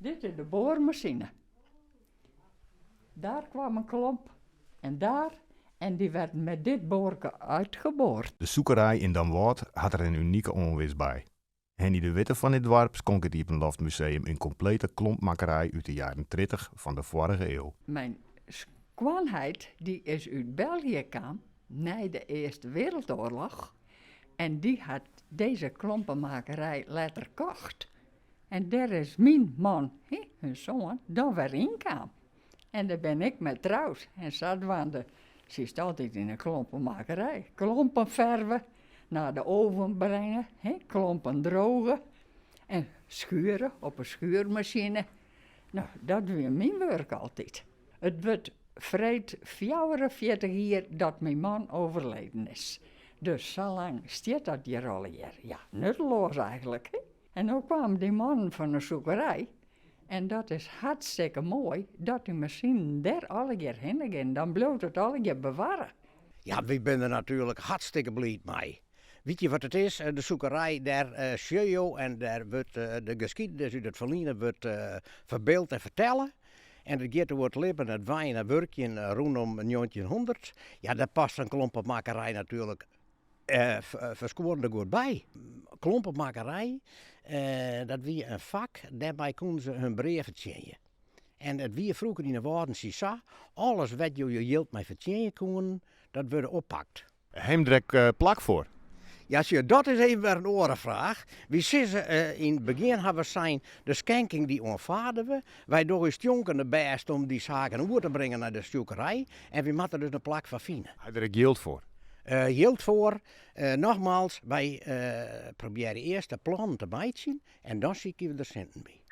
Dit is de boormachine. Daar kwam een klomp en daar. En die werd met dit boorke uitgeboord. De zoekerij in Damwoudt had er een unieke onwis bij. Henny de Witte van dit dorp schonk het Diepenloftmuseum een complete klompmakerij uit de jaren 30 van de vorige eeuw. Mijn schoonheid die is uit België kwam na de Eerste Wereldoorlog. En die had deze klompenmakerij later kocht. En daar is mijn man, hun zoon, dan weer in kwam. En daar ben ik met trouwd. En zat waande. Ze is altijd in een klompenmakerij. Klompen verven, naar de oven brengen, klompen drogen en schuren op een schuurmachine. Nou, dat weer mijn werk altijd. Het wordt vreed 44 jaar dat mijn man overleden is. Dus zo lang staat dat hier al hier. Ja, nutteloos eigenlijk. Hè? En nu kwam die man van de zoekerij. En dat is hartstikke mooi dat die machine daar alle keer heen gaan. Dan blijft het alle keer bewaren. Ja, we zijn er natuurlijk hartstikke blij mee. Weet je wat het is? De zoekerij, daar schreeuw en daar wordt de geschiedenis uit het verleden wordt verbeeld en vertellen. En het gaat over het leven, het wijn en werkje rondom 1900. Ja, daar past een klompenmakerij natuurlijk verscorende goed bij. Klompenmakerij, dat was een vak, daarbij konden ze hun brieven tjeien. En het wie vroeger in de woorden zo, alles wat je hield met vertjeien kon, dat werd oppakt. Heemdrek plak voor. Ja, zie je, dat is even weer een orenvraag. Wie zeggen in het begin hebben we zijn de schenking die aanvaarden we. Wij doen ons jonken de best om die zaken over te brengen naar de zoekerij. En we moeten dus een plak van vinden. Hij er geld voor. Hield voor, nogmaals, wij proberen eerst de plan te bijten en dan zie ik er centen bij.